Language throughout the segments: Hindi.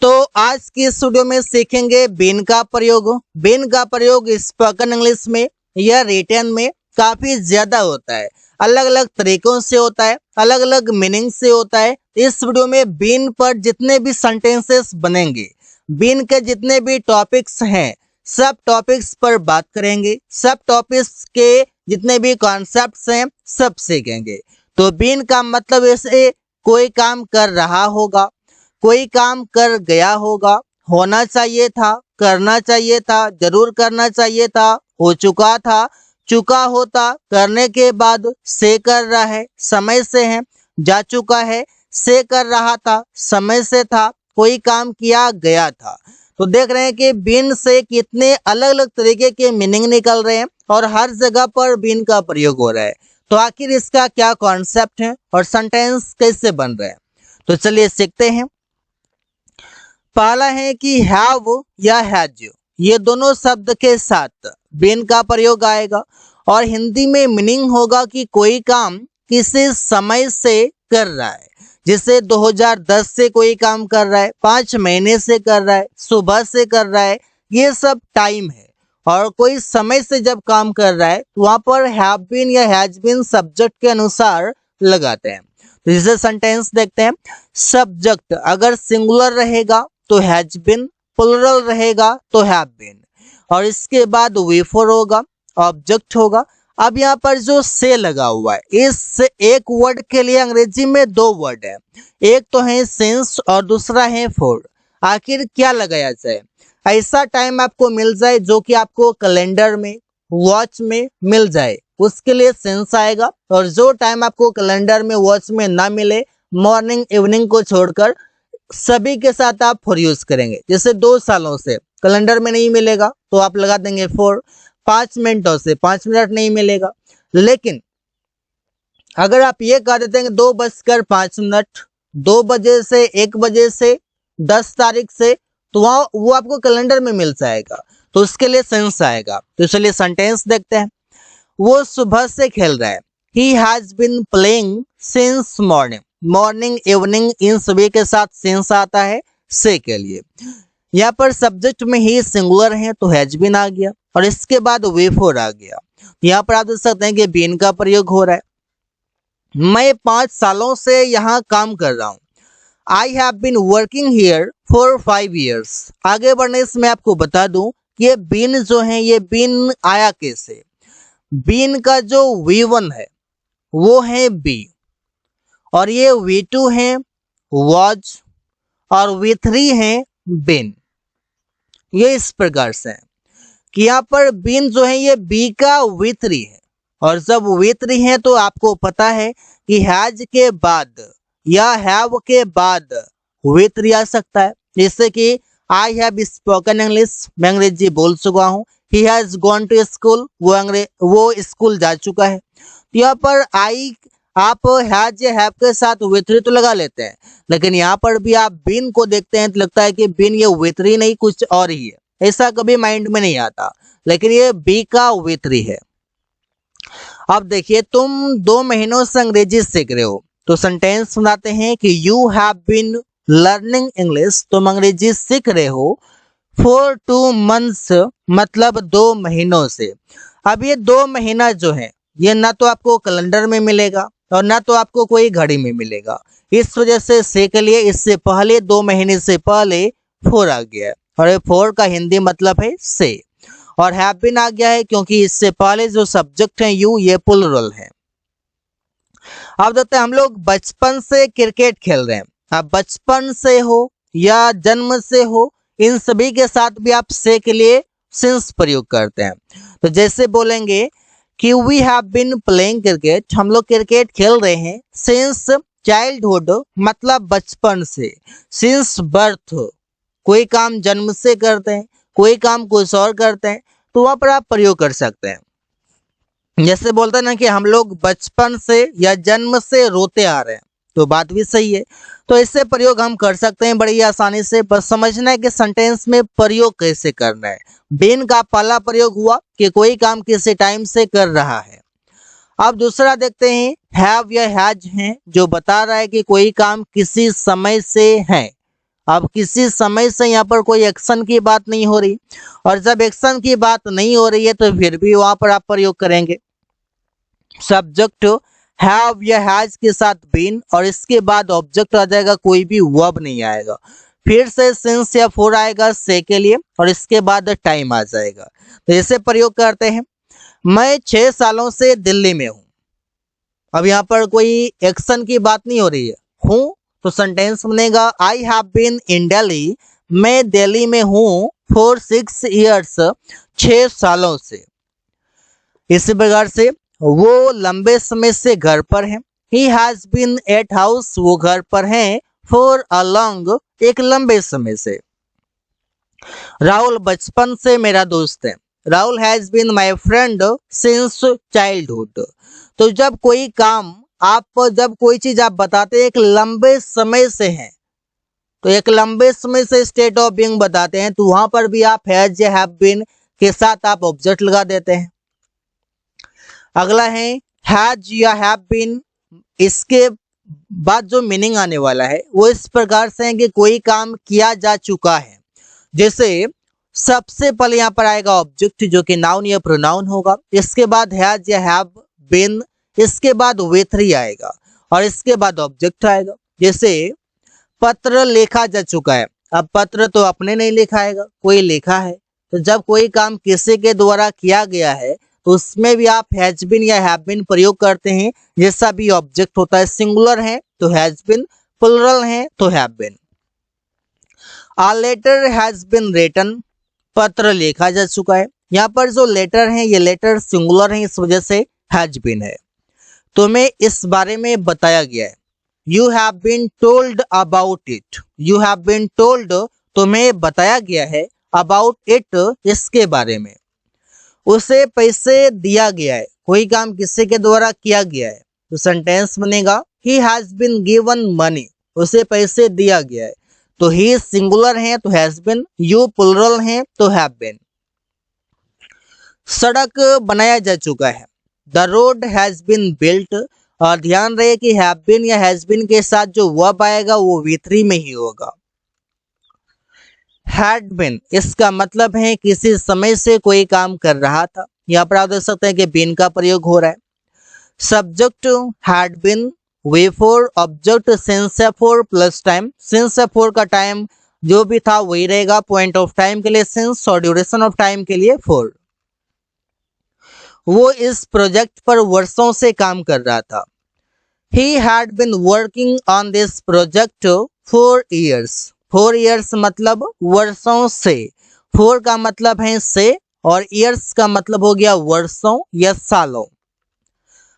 तो आज की इस वीडियो में सीखेंगे बीन का प्रयोग। बीन का प्रयोग स्पोकन इंग्लिश में या रिटन में काफी ज्यादा होता है, अलग अलग तरीकों से होता है, अलग अलग मीनिंग से होता है। इस वीडियो में बीन पर जितने भी सेंटेंसेस बनेंगे, बीन के जितने भी टॉपिक्स हैं, सब टॉपिक्स पर बात करेंगे। सब टॉपिक्स के जितने भी कॉन्सेप्ट्स हैं सब सीखेंगे। तो बीन का मतलब ऐसे कोई काम कर रहा होगा, कोई काम कर गया होगा, होना चाहिए था, करना चाहिए था, जरूर करना चाहिए था, हो चुका था, चुका होता, करने के बाद, से कर रहा है, समय से है, जा चुका है, से कर रहा था, समय से था, कोई काम किया गया था। तो देख रहे हैं कि बीन से कितने अलग अलग तरीके के मीनिंग निकल रहे हैं और हर जगह पर बीन का प्रयोग हो रहा है। तो आखिर इसका क्या कॉन्सेप्ट है और सेंटेंस कैसे बन रहे हैं, तो चलिए सीखते हैं। पहला है कि हैव या हैज, ये दोनों शब्द के साथ बीन का प्रयोग आएगा और हिंदी में मीनिंग होगा कि कोई काम किसी समय से कर रहा है। जैसे 2010 से कोई काम कर रहा है, 5 महीने से कर रहा है, सुबह से कर रहा है, ये सब टाइम है। और कोई समय से जब काम कर रहा है तो वहां पर हैव बीन या हैज बीन सब्जेक्ट के अनुसार लगाते हैं। तो जैसे सेंटेंस देखते हैं। सब्जेक्ट अगर सिंगुलर रहेगा तो हैज बीन, प्लुरल रहेगा तो हैव बीन, और इसके बाद वी फोर होगा, ऑब्जेक्ट होगा। अब यहाँ पर जो से लगा हुआ है, इस एक वर्ड के लिए अंग्रेजी में 2 वर्ड है, एक तो है सिंस और दूसरा है फॉर। आखिर क्या लगाया जाए? ऐसा टाइम आपको मिल जाए जो कि आपको कैलेंडर में, वॉच में मिल जाए, उसके लिए सिंस आएगा। और जो टाइम आपको कैलेंडर में, वॉच में ना मिले, मॉर्निंग इवनिंग को छोड़कर सभी के साथ आप फॉर यूज करेंगे। जैसे 2 सालों से कैलेंडर में नहीं मिलेगा तो आप लगा देंगे फॉर। 5 मिनटों से 5 मिनट नहीं मिलेगा। लेकिन अगर आप ये कह देते हैं 2:05, 2 बजे से 1 बजे से 10 तारीख से, तो वहाँ वो आपको कैलेंडर में मिल जाएगा, तो उसके लिए सेंस आएगा। तो चलिए सेंटेंस देखते हैं। वो सुबह से खेल रहा है। He has been playing since morning. Morning evening in सभी के साथ सेंस आता है से के लिए। यहाँ पर सब्जेक्ट में ही सिंगुलर है तो हैज बीन आ गया और इसके बाद वे फोर आ गया। यहाँ पर आप देख सकते हैं कि बीन का प्रयोग हो रहा है। मैं 5 सालों से यहाँ काम कर रहा हूँ। I have been working here for 5 years। आगे बढ़ने से मैं आपको बता दूं कि ये बीन जो है, ये बीन आया कैसे। बीन का जो V1 है वो है बी, और ये V2 है वॉज, और V3 है बीन। ये इस प्रकार से है कि यहाँ पर बीन जो है ये बी का V3 है, और जब V3 है तो आपको पता है कि हैज के बाद या हैव के बाद V3 आ सकता है। जैसे कि आई हैव स्पोकन इंग्लिश, मैं अंग्रेजी बोल चुका हूँ। He has gone to school, वो स्कूल जा चुका है। तो यहाँ पर आई आप हैज या हैव के साथ V3 तो लगा लेते हैं, लेकिन यहाँ पर भी आप बीन को देखते हैं तो लगता है कि बीन ये V3 नहीं कुछ और ही है, ऐसा कभी माइंड में नहीं आता, लेकिन ये बी का V3 है। अब देखिए, तुम 2 महीनों से अंग्रेजी सीख रहे हो, तो सेंटेंस बनाते हैं कि you have been learning English, तुम अंग्रेजी सीख रहे हो, फॉर 2 months, मतलब 2 महीनों से। अब ये 2 महीना जो है ये ना तो आपको कैलेंडर में मिलेगा और ना तो आपको कोई घड़ी में मिलेगा। इस वजह से के लिए इससे पहले 2 महीने से पहले फोर आ गया है, और ये फोर का हिंदी मतलब है से। और हैव बीन आ गया है क्योंकि इससे पहले जो सब्जेक्ट है यू, ये प्लुरल है। अब देखते हैं, हम लोग बचपन से क्रिकेट खेल रहे हैं। अब बचपन से हो या जन्म से हो, इन सभी के साथ भी आप से के लिए सिंस प्रयोग करते हैं। तो जैसे बोलेंगे कि we have been playing cricket, हम लोग क्रिकेट खेल रहे हैं, सिंस चाइल्डहुड मतलब बचपन से, सिंस बर्थ कोई काम जन्म से करते हैं, कोई काम कुछ और करते हैं, तो वहां पर आप प्रयोग कर सकते हैं। जैसे बोलते हैं ना कि हम लोग बचपन से या जन्म से रोते आ रहे हैं, तो बात भी सही है। तो इससे प्रयोग हम कर सकते हैं बड़ी आसानी से, बस समझना है कि सेंटेंस में प्रयोग कैसे करना है। बीन का पहला प्रयोग हुआ कि कोई काम किसी टाइम से कर रहा है। अब दूसरा देखते हैं, हैव या हैज है, जो बता रहा है कि कोई काम किसी समय से है। अब किसी समय से यहाँ पर कोई एक्शन की बात नहीं हो रही, और जब एक्शन की बात नहीं हो रही है तो फिर भी वहां पर आप प्रयोग करेंगे। सब्जेक्ट हैव या हैज के साथ बीन, और इसके बाद ऑब्जेक्ट आ जाएगा, कोई भी वर्ब नहीं आएगा। फिर से सिंस या फॉर आएगा से के लिए, और इसके बाद टाइम आ जाएगा। तो इसे प्रयोग करते हैं। मैं 6 सालों से दिल्ली में हूँ। अब यहाँ पर कोई एक्शन की बात नहीं हो रही है, हूँ, तो सेंटेंस बनेगा I have been in Delhi, मैं दिल्ली में हूँ फॉर 6 ईयर्स, 6 सालों से। इसी प्रकार से वो लंबे समय से घर पर है, he has been at house, वो घर पर है फॉर अ लॉन्ग, एक लंबे समय से। राहुल बचपन से मेरा दोस्त है, Rahul has been my friend since childhood. तो जब कोई काम जब कोई चीज आप बताते हैं एक लंबे समय से है, तो एक लंबे समय से स्टेट ऑफ बीइंग बताते हैं, तो वहां पर भी आप हैज या हैव बीन के साथ आप ऑब्जेक्ट लगा देते हैं। अगला है हैज या हैव बीन, इसके बाद जो मीनिंग आने वाला है वो इस प्रकार से है कि कोई काम किया जा चुका है। जैसे सबसे पहले यहाँ पर आएगा ऑब्जेक्ट जो कि नाउन या प्रोनाउन होगा, इसके बाद हैज या हैव बीन, इसके बाद with ही आएगा, और इसके बाद ऑब्जेक्ट आएगा। जैसे पत्र लिखा जा चुका है, अब पत्र तो अपने नहीं लिखाएगा, कोई लिखा है। तो जब कोई काम किसी के द्वारा किया गया है तो उसमें भी आप हैज बीन या हैव बीन प्रयोग करते हैं। जैसा भी ऑब्जेक्ट होता है, सिंगुलर है तो हैज बीन, प्लुरल है तो have been. A letter has been written, पत्र लिखा जा चुका है। यहाँ पर जो लेटर है ये लेटर सिंगुलर है, इस वजह से हैज बीन है। तुम्हें इस बारे में बताया गया है, you have been told about it, you have been told, तुम्हें बताया गया है, अबाउट इट, इसके बारे में। उसे पैसे दिया गया है, कोई काम किसी के द्वारा किया गया है, तो सेंटेंस बनेगा he has been given money, उसे पैसे दिया गया है। तो ही सिंगुलर है तो हैज बीन, यू प्लुरल है तो हैव बीन। सड़क बनाया जा चुका है, the road has been built, और ध्यान रहे कि हैव बीन या हैज बीन के साथ जो वर्ब आएगा वो V3 में ही होगा। हैड बीन, इसका मतलब है किसी समय से कोई काम कर रहा था। यहाँ पर आप देख सकते हैं कि बीन का प्रयोग हो रहा है। सब्जेक्ट हैड बीन, वे फोर, ऑब्जेक्ट सिंस या फोर प्लस टाइम, सिंस या फोर का टाइम जो भी था वही रहेगा, पॉइंट ऑफ टाइम के लिए सिंस और ड्यूरेशन ऑफ टाइम के लिए फोर। वो इस प्रोजेक्ट पर वर्षों से काम कर रहा था, he had been working on this project for years, 4 years मतलब वर्षों से, 4 का मतलब है से, और years का मतलब हो गया वर्षों या सालों।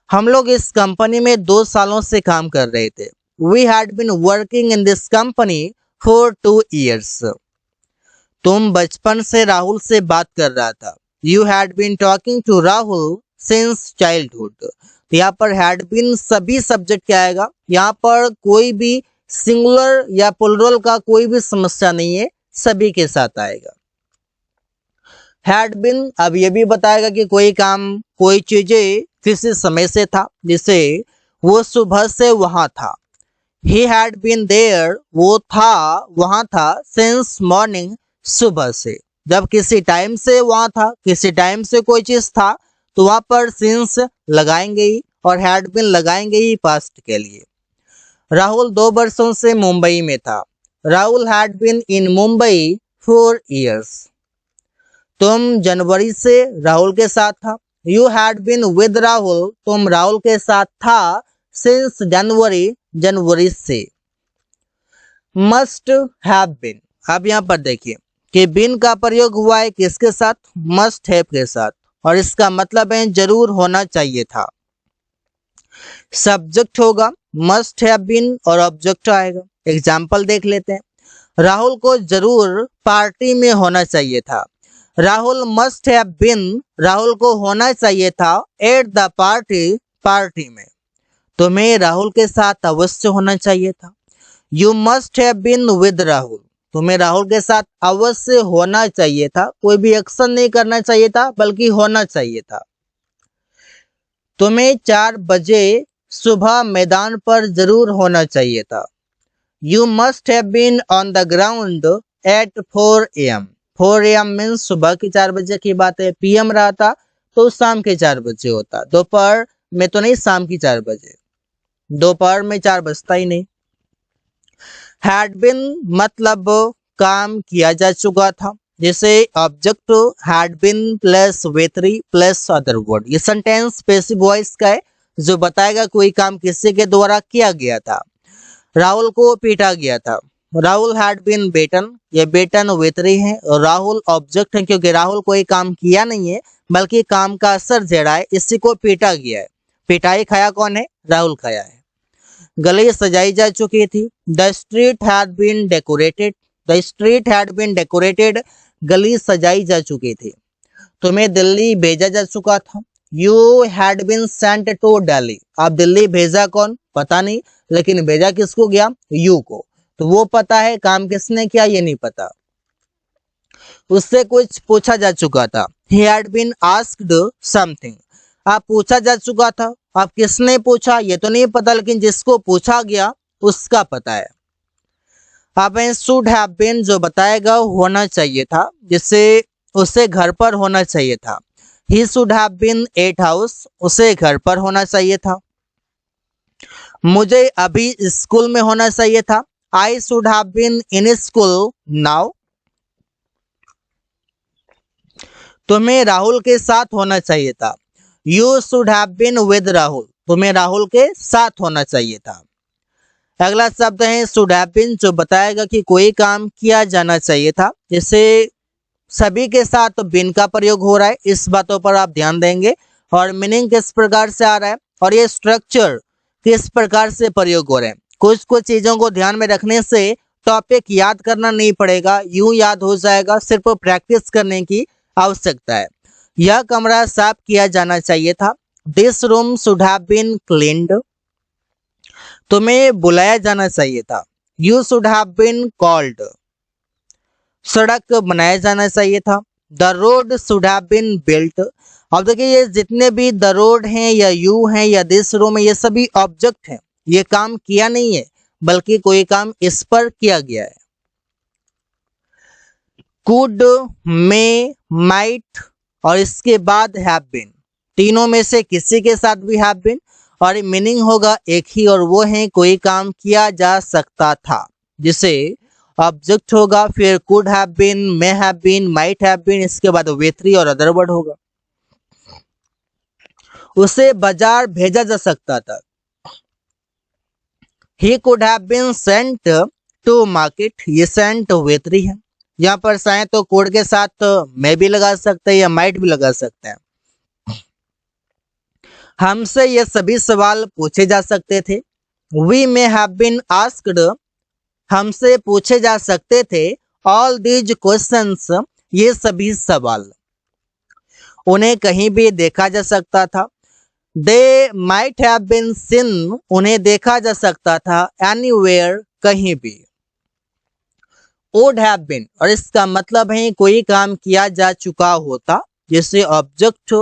हम लोग इस कंपनी में 2 सालों से काम कर रहे थे, we had been working in this company for 2 years। तुम बचपन से राहुल से बात कर रहा था, you had been talking to Rahul since childhood। तो यहाँ पर हैड बीन सभी सब्जेक्ट क्या आएगा, यहाँ पर कोई भी सिंगुलर या प्लुरल का कोई भी समस्या नहीं है, सभी के साथ आएगा। हैड बीन अब ये भी बताएगा कि कोई काम, कोई चीजें किसी समय से था, जैसे वो सुबह से वहां था, ही हैड बीन देयर, वो था वहां था, सिंस मॉर्निंग, सुबह से। जब किसी टाइम से वहां था, किसी टाइम से कोई चीज था, तो वहां पर सिंस लगाएंगे ही और हैड बीन लगाएंगे ही पास्ट के लिए। राहुल 2 वर्षों से मुंबई में था, Rahul had been in Mumbai 4 years। तुम जनवरी से राहुल के साथ था, you had been with Rahul, तुम राहुल के साथ था, सिंस जनवरी, जनवरी से। मस्ट हैव बीन, अब यहाँ पर देखिए कि बीन का प्रयोग हुआ है किसके साथ, मस्ट हैव के साथ, और इसका मतलब है जरूर होना चाहिए था। सब्जेक्ट होगा मस्ट हैव बीन और ऑब्जेक्ट आएगा। एग्जाम्पल देख लेते हैं, राहुल को जरूर पार्टी में होना चाहिए था, Rahul must have been, Rahul को होना चाहिए था एट द पार्टी, पार्टी में। तुम्हें राहुल के साथ अवश्य होना चाहिए था, you must have been with Rahul, तुम्हें राहुल के साथ अवश्य होना चाहिए था, कोई भी एक्शन नहीं करना चाहिए था बल्कि होना चाहिए था। तुम्हें 4 बजे सुबह मैदान पर जरूर होना चाहिए था, you must have been on the ground at 4 AM। 4 AM means सुबह के 4 बजे की बात है। PM रहा था तो शाम के 4 बजे होता, दोपहर में तो नहीं, शाम की 4 बजे, दोपहर में 4 बजता ही नहीं। हैड बिन मतलब काम किया जा चुका था, जैसे object had been plus V3 plus other word. ये सेंटेंस पैसिव वॉइस का है जो बताएगा कोई काम किसी के द्वारा किया गया था। राहुल को पीटा गया था, राहुल हैड बिन बेटन, ये बेटन V3 है और राहुल ऑब्जेक्ट है क्योंकि राहुल कोई काम किया नहीं है बल्कि काम का असर दे रहा है, इसी को पीटा गया है। पिटाई खाया कौन है? राहुल खाया है। गली सजाई जा चुकी थी, the street had been decorated, the street had been decorated, गली सजाई जा चुकी थी। तुम्हें दिल्ली भेजा जा चुका था, you had been sent to Delhi. अब दिल्ली भेजा कौन? पता नहीं, लेकिन भेजा किसको गया? यू को, तो वो पता है, काम किसने किया ये नहीं पता। उससे कुछ पूछा जा चुका था, he had been asked something। आप पूछा जा चुका था, आप किसने पूछा ये तो नहीं पता, लेकिन जिसको पूछा गया उसका पता है। आप शुड हैव बीन जो बताएगा होना चाहिए था, जिससे उसे घर पर होना चाहिए था। He should have been at house, उसे घर पर होना चाहिए था। मुझे अभी स्कूल में होना चाहिए था, I should have been in school now. तुम्हें राहुल के साथ होना चाहिए था, you should have been with Rahul, तुम्हें राहुल के साथ होना चाहिए था। अगला शब्द है शुड हैव बीन जो बताएगा कि कोई काम किया जाना चाहिए था, जैसे सभी के साथ बिन का प्रयोग हो रहा है, इस बातों पर आप ध्यान देंगे। और मीनिंग किस प्रकार से आ रहा है और ये स्ट्रक्चर किस प्रकार से प्रयोग हो रहे हैं। कुछ कुछ चीजों को ध्यान में रखने से टॉपिक याद करना नहीं पड़ेगा, यूं याद हो जाएगा, सिर्फ प्रैक्टिस करने की आवश्यकता है। यह कमरा साफ किया जाना चाहिए था, this room should have been cleaned. तुम्हें बुलाया जाना चाहिए था, you should have been called. सड़क बनाया जाना चाहिए था, the road should have been built. अब देखिए ये जितने भी द रोड हैं या यू हैं या दिस रूम है, ये सभी ऑब्जेक्ट हैं, ये काम किया नहीं है बल्कि कोई काम इस पर किया गया है। कुड, मे, माइट और इसके बाद हैव बीन, तीनों में से किसी के साथ भी हैव बीन और मीनिंग होगा एक ही, और वो है कोई काम किया जा सकता था, जिसे ऑब्जेक्ट होगा, फिर could have been, may have been, might have been, इसके बाद V3 और अदर वर्ड होगा। उसे बाजार भेजा जा सकता था, he could have been sent to market, ये सेंट V3 है। यहाँ पर चाहे तो कोड के साथ मैं भी लगा सकते हैं या माइट भी लगा सकते हैं। हमसे ये सभी सवाल पूछे जा सकते थे, we may have been asked, हमसे पूछे जा सकते थे, ऑल दीज क्वेश्चंस, ये सभी सवाल। उन्हें कहीं भी देखा जा सकता था, they might have been seen, उन्हें देखा जा सकता था, एनीवेयर, कहीं भी। वुड हैव बीन और इसका मतलब है कोई काम किया जा चुका होता, जैसे object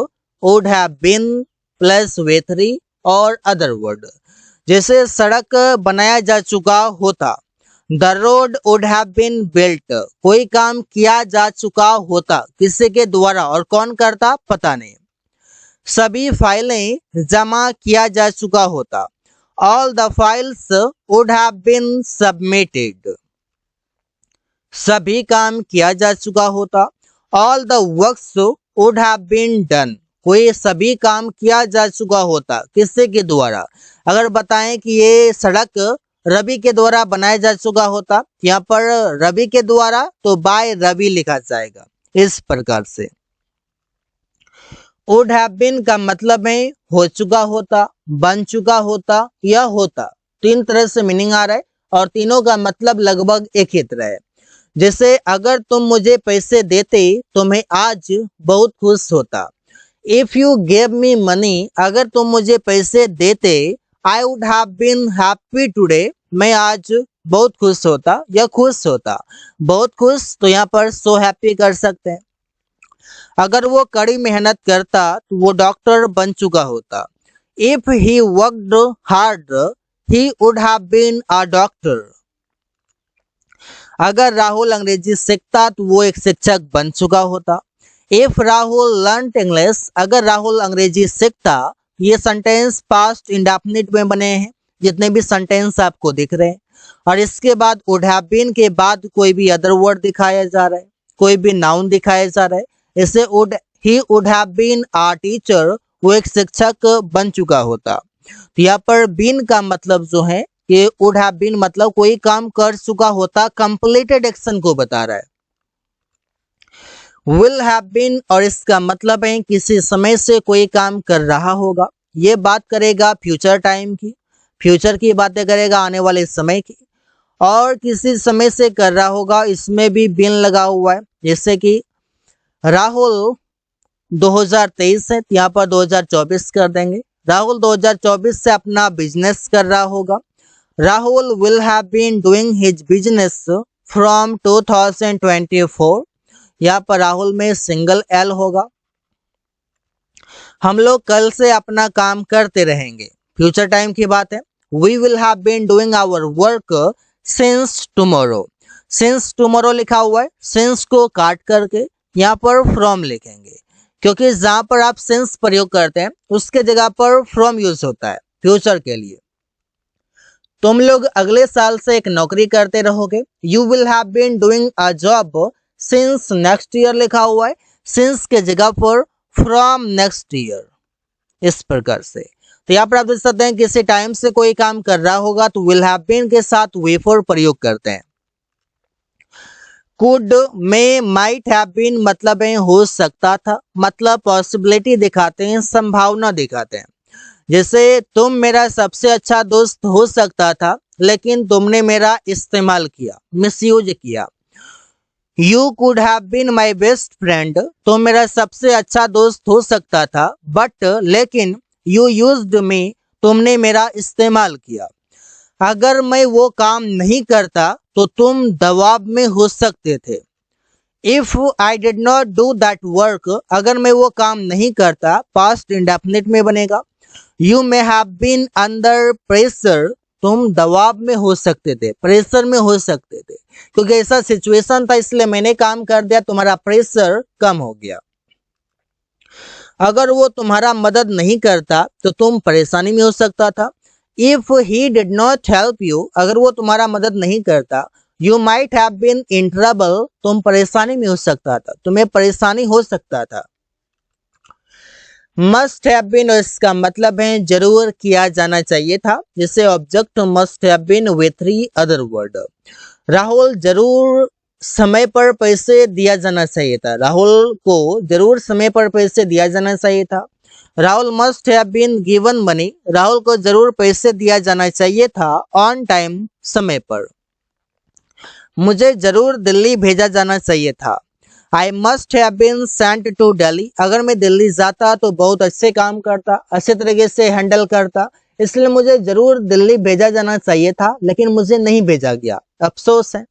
would have been plus V3 और अदर वर्ड। जैसे सड़क बनाया जा चुका होता, the road would have been built, कोई काम किया जा चुका होता किसी के द्वारा, और कौन करता पता नहीं। सभी फाइलें जमा किया जा चुका होता, all the files would have been submitted, सभी काम किया जा चुका होता, all the works would have been done, कोई सभी काम किया जा चुका होता किसी के द्वारा। अगर बताएं कि ये सड़क रवि के द्वारा बनाया जा चुका होता, यहाँ पर रवि के द्वारा तो बाय रवि लिखा जाएगा, इस प्रकार से। वुड हैव बीन का मतलब है हो चुका होता, बन चुका होता या होता, तीन तरह से मीनिंग आ रहा है और तीनों का मतलब लगभग एक ही तरह है। जैसे अगर तुम मुझे पैसे देते तो मैं आज बहुत खुश होता, if you gave me money, अगर तुम मुझे पैसे देते, I would have been happy today, मैं आज बहुत खुश होता या खुश होता। बहुत खुश तो यहाँ पर सो हैप्पी कर सकते हैं। अगर वो कड़ी मेहनत करता तो वो डॉक्टर बन चुका होता, if he worked hard he would have been a doctor. अगर राहुल अंग्रेजी सीखता तो वो एक शिक्षक बन चुका होता। इफ राहुल लर्न इंग्लिश, अगर राहुल अंग्रेजी सीखता। ये सेंटेंस पास्ट इंडेफिनिट में बने हैं, जितने भी सेंटेंस आपको दिख रहे हैं। और इसके बाद वुड हैव बीन के बाद कोई भी अदर वर्ड दिखाया जा रहा है, कोई भी नाउन दिखाया जा रहा है। इसे he would have been a teacher, वो एक शिक्षक बन चुका होता। तो यहाँ पर बीन का मतलब जो है ये वुड हैव बीन मतलब कोई काम कर चुका होता, कंप्लीटेड एक्शन को बता रहा है। विल हैव बीन और इसका मतलब है किसी समय से कोई काम कर रहा होगा। ये बात करेगा फ्यूचर टाइम की, फ्यूचर की बातें करेगा, आने वाले समय की। और किसी समय से कर रहा होगा, इसमें भी बीन लगा हुआ है। जैसे कि राहुल 2023 है, यहाँ पर 2024 कर देंगे। राहुल 2024 से अपना बिजनेस कर रहा होगा। Rahul will have been doing his business from 2024। यहाँ पर राहुल में सिंगल एल होगा। हम लोग कल से अपना काम करते रहेंगे, फ्यूचर टाइम की बात है। We will have been doing our work since tomorrow. Since tomorrow लिखा हुआ है, सिंस को काट करके यहाँ पर फ्रॉम लिखेंगे, क्योंकि जहां पर आप सिंस प्रयोग करते हैं उसके जगह पर फ्रॉम यूज होता है फ्यूचर के लिए। तुम लोग अगले साल से एक नौकरी करते रहोगे। You will have been doing a job since next year लिखा हुआ है, सिंस के जगह पर फ्रॉम नेक्स्ट ईयर, इस प्रकार से। तो यहाँ पर आप देख सकते हैं किसी टाइम से कोई काम कर रहा होगा तो विल हैव बीन के साथ वे फॉर प्रयोग करते हैं। कुड में माइट हैव बीन मतलब है हो सकता था, मतलब पॉसिबिलिटी दिखाते हैं, संभावना दिखाते हैं। जैसे तुम मेरा सबसे अच्छा दोस्त हो सकता था लेकिन तुमने मेरा इस्तेमाल किया, मिसयूज किया। You could have been my best friend, तुम मेरा सबसे अच्छा दोस्त हो सकता था, बट लेकिन यू यूज्ड मी, तुमने मेरा इस्तेमाल किया। अगर मैं वो काम नहीं करता तो तुम दबाव में हो सकते थे। If I did not do that work, अगर मैं वो काम नहीं करता, पास्ट इंडेफिनिट में बनेगा। You may have been under pressure, तुम दबाव में हो सकते थे, प्रेशर में हो सकते थे, क्योंकि ऐसा सिचुएशन था इसलिए मैंने काम कर दिया, तुम्हारा प्रेशर कम हो गया। अगर वो तुम्हारा मदद नहीं करता तो तुम परेशानी में हो सकता था। If he did not help you, अगर वो तुम्हारा मदद नहीं करता, you might have been in trouble, तुम परेशानी में हो सकता था, तुम्हें परेशानी हो सकता था। मस्ट हैव बीन और इसका मतलब है जरूर किया जाना चाहिए था, जिसे object must have been with 3 other word. Rahul जरूर समय पर पैसे दिया जाना चाहिए था, राहुल को जरूर समय पर पैसे दिया जाना चाहिए था। Rahul must have been given money, Rahul को जरूर पैसे दिया जाना चाहिए था ऑन टाइम, समय पर। मुझे जरूर दिल्ली भेजा जाना चाहिए था। I must have been sent to Delhi, अगर मैं दिल्ली जाता तो बहुत अच्छे काम करता, अच्छे तरीके से हैंडल करता, इसलिए मुझे जरूर दिल्ली भेजा जाना चाहिए था लेकिन मुझे नहीं भेजा गया, अफसोस है।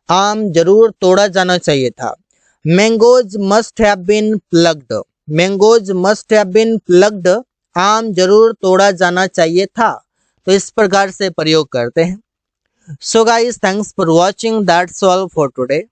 आम जरूर तोड़ा जाना चाहिए था। Mangoes must have been plucked, mangoes must have been plucked, आम जरूर तोड़ा जाना चाहिए था। तो इस प्रकार से प्रयोग करते हैं। So guys, thanks for watching, that's all for today.